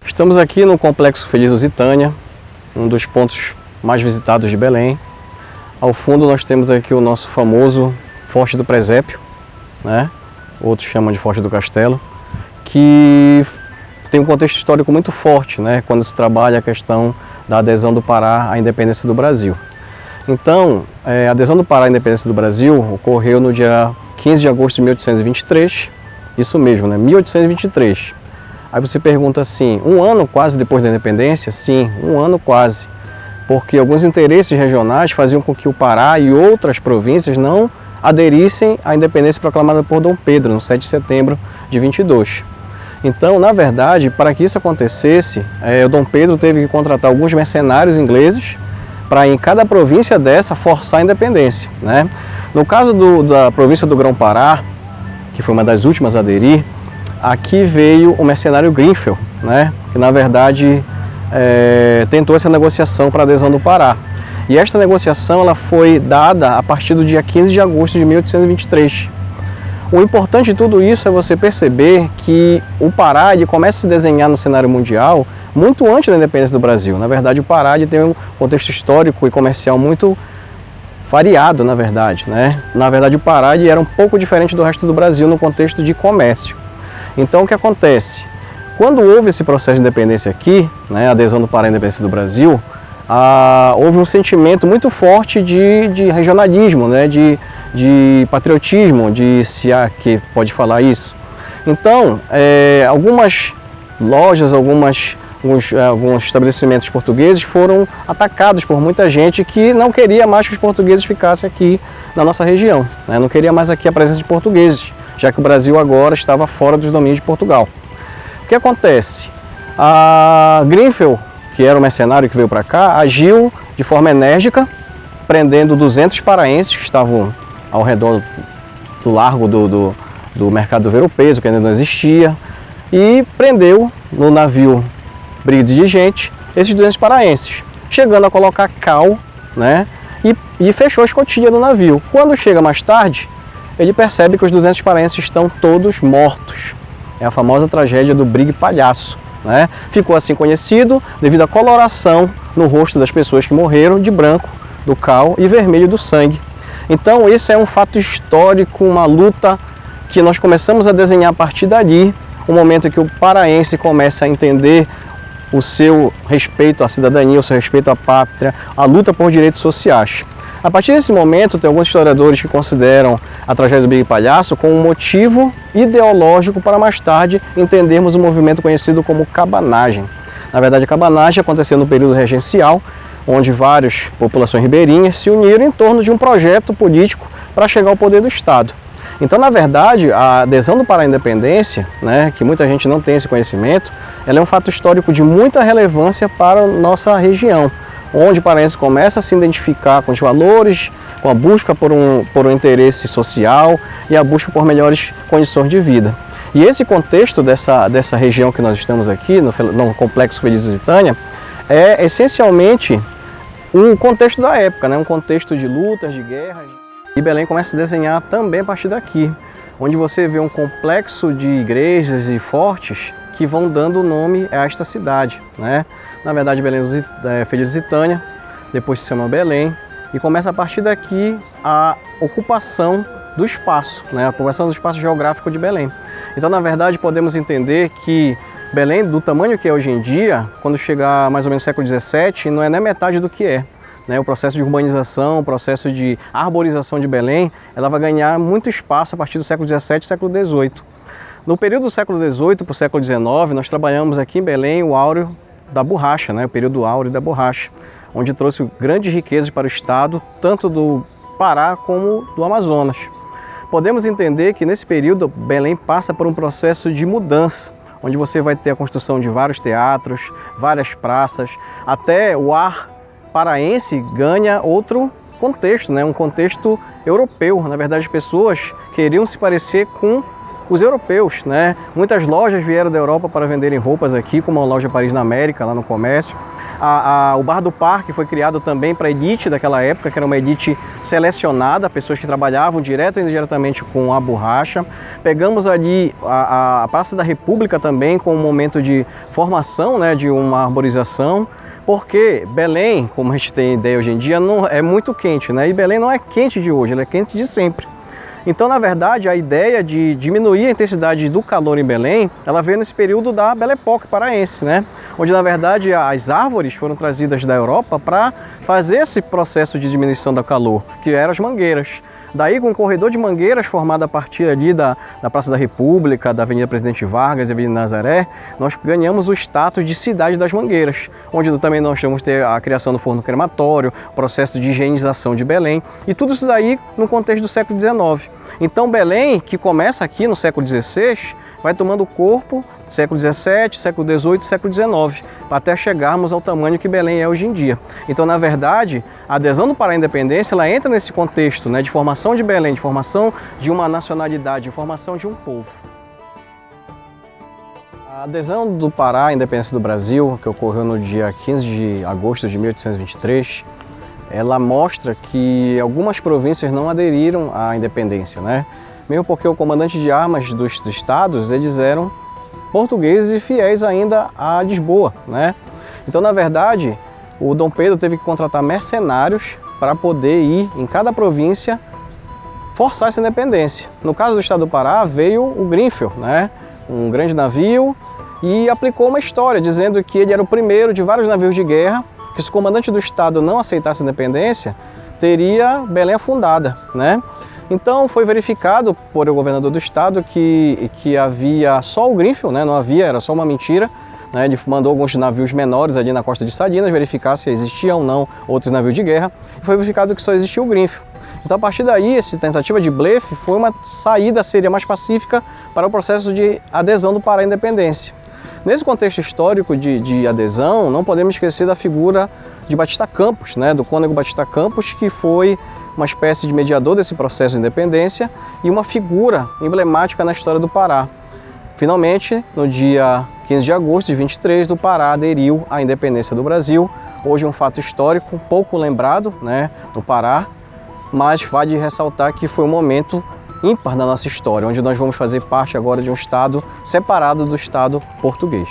Estamos aqui no Complexo Feliz Lusitânia, um dos pontos mais visitados de Belém. Ao fundo nós temos aqui o nosso famoso Forte do Presépio, né? Outros chamam de Forte do Castelo, que tem um contexto histórico muito forte, né? Quando se trabalha a questão da adesão do Pará à independência do Brasil. Então, a adesão do Pará à independência do Brasil ocorreu no dia 15 de agosto de 1823, isso mesmo, né? 1823. Aí você pergunta assim, um ano quase depois da independência? Sim, um ano quase, porque alguns interesses regionais faziam com que o Pará e outras províncias não aderissem à independência proclamada por Dom Pedro, no 7 de setembro de 22. Então, na verdade, para que isso acontecesse, o Dom Pedro teve que contratar alguns mercenários ingleses para, em cada província dessa, forçar a independência, né? No caso da província do Grão-Pará, que foi uma das últimas a aderir, aqui veio o mercenário Grenfell, né? Que na verdade tentou essa negociação para a adesão do Pará. E esta negociação ela foi dada a partir do dia 15 de agosto de 1823. O importante de tudo isso é você perceber que o Pará ele começa a se desenhar no cenário mundial muito antes da independência do Brasil. Na verdade, o Pará ele tem um contexto histórico e comercial muito variado, na verdade, né? Na verdade, o Pará ele era um pouco diferente do resto do Brasil no contexto de comércio. Então, o que acontece? Quando houve esse processo de independência aqui, né, a adesão do Pará à independência do Brasil, houve um sentimento muito forte de regionalismo, né, de patriotismo, se há que pode falar isso. Então, algumas lojas, alguns estabelecimentos portugueses foram atacados por muita gente que não queria mais que os portugueses ficassem aqui na nossa região, né, não queria mais aqui a presença de portugueses, já que o Brasil agora estava fora dos domínios de Portugal. O que acontece? A Grenfell, que era o mercenário que veio para cá, agiu de forma enérgica, prendendo 200 paraenses que estavam ao redor do largo do mercado do Ver-o-Peso, que ainda não existia, e prendeu no navio Brigue de Gente esses 200 paraenses, chegando a colocar cal, né, e fechou a escotilha do navio. Quando chega mais tarde, ele percebe que os 200 paraenses estão todos mortos. É a famosa tragédia do Brigue Palhaço, né? Ficou assim conhecido devido à coloração no rosto das pessoas que morreram de branco do cal e vermelho do sangue. Então esse é um fato histórico, uma luta que nós começamos a desenhar a partir dali, o momento em que o paraense começa a entender o seu respeito à cidadania, o seu respeito à pátria, a luta por direitos sociais. A partir desse momento, tem alguns historiadores que consideram a tragédia do Brigue Palhaço como um motivo ideológico para mais tarde entendermos o movimento conhecido como cabanagem. Na verdade, a cabanagem aconteceu no período regencial, onde várias populações ribeirinhas se uniram em torno de um projeto político para chegar ao poder do Estado. Então, na verdade, a adesão do Pará à independência, né, que muita gente não tem esse conhecimento, ela é um fato histórico de muita relevância para a nossa região, onde o paraense começa a se identificar com os valores, com a busca por um interesse social e a busca por melhores condições de vida. E esse contexto dessa região que nós estamos aqui, no Complexo Feliz Lusitânia, é essencialmente um contexto da época, né? Um contexto de lutas, de guerras. E Belém começa a se desenhar também a partir daqui, onde você vê um complexo de igrejas e fortes que vão dando nome a esta cidade, né? Na verdade, Belém Feliz Lusitânia, depois se chama Belém, e começa a partir daqui a ocupação do espaço, né? A ocupação do espaço geográfico de Belém. Então, na verdade, podemos entender que Belém, do tamanho que é hoje em dia, quando chegar mais ou menos no século XVII, não é nem metade do que é. O processo de urbanização, o processo de arborização de Belém, ela vai ganhar muito espaço a partir do século XVII e século XVIII. No período do século XVIII para o século XIX, nós trabalhamos aqui em Belém o áureo da borracha, né? O período áureo da borracha, onde trouxe grandes riquezas para o estado, tanto do Pará como do Amazonas. Podemos entender que nesse período Belém passa por um processo de mudança, onde você vai ter a construção de vários teatros, várias praças, até o ar paraense ganha outro contexto, né? Um contexto europeu. Na verdade, as pessoas queriam se parecer com os europeus, né? Muitas lojas vieram da Europa para venderem roupas aqui, como a loja Paris na América, lá no comércio. O Bar do Parque foi criado também para a elite daquela época, que era uma elite selecionada, pessoas que trabalhavam direto e indiretamente com a borracha. Pegamos ali a Praça da República também com um momento de formação, né, de uma arborização, porque Belém, como a gente tem ideia hoje em dia, não é muito quente, né? E Belém não é quente de hoje, ela é quente de sempre. Então, na verdade, a ideia de diminuir a intensidade do calor em Belém, ela veio nesse período da Belle Époque paraense, né? Onde, na verdade, as árvores foram trazidas da Europa para fazer esse processo de diminuição do calor, que eram as mangueiras. Daí, com um corredor de mangueiras formado a partir ali da Praça da República, da Avenida Presidente Vargas e Avenida Nazaré, nós ganhamos o status de Cidade das Mangueiras, onde também nós vamos ter a criação do forno crematório, o processo de higienização de Belém, e tudo isso daí no contexto do século XIX. Então Belém, que começa aqui no século XVI, vai tomando corpo século XVII, século XVIII, século XIX, até chegarmos ao tamanho que Belém é hoje em dia. Então, na verdade, a adesão do Pará à independência, ela entra nesse contexto, né, de formação de Belém, de formação de uma nacionalidade, de formação de um povo. A adesão do Pará à independência do Brasil, que ocorreu no dia 15 de agosto de 1823, ela mostra que algumas províncias não aderiram à independência, né? Mesmo porque o comandante de armas dos estados, eles eram portugueses e fiéis ainda a Lisboa, né? Então, na verdade, o Dom Pedro teve que contratar mercenários para poder ir em cada província forçar essa independência. No caso do estado do Pará, veio o Grenfell, né? Um grande navio, e aplicou uma história dizendo que ele era o primeiro de vários navios de guerra, que se o comandante do estado não aceitasse a independência, teria Belém afundada, né? Então foi verificado por o governador do estado que havia só o Grenfell, né? Não havia, era só uma mentira, né? Ele mandou alguns navios menores ali na costa de Salinas verificar se existiam ou não outros navios de guerra, e foi verificado que só existia o Grenfell. Então, a partir daí, essa tentativa de blefe foi uma saída, seria mais pacífica para o processo de adesão do Pará à independência. Nesse contexto histórico de adesão, não podemos esquecer da figura de Batista Campos, né? Do cônego Batista Campos, que foi uma espécie de mediador desse processo de independência e uma figura emblemática na história do Pará. Finalmente, no dia 15 de agosto de 23, o Pará aderiu à independência do Brasil. Hoje é um fato histórico, pouco lembrado, né, no Pará, mas vale ressaltar que foi um momento ímpar na nossa história, onde nós vamos fazer parte agora de um estado separado do estado português.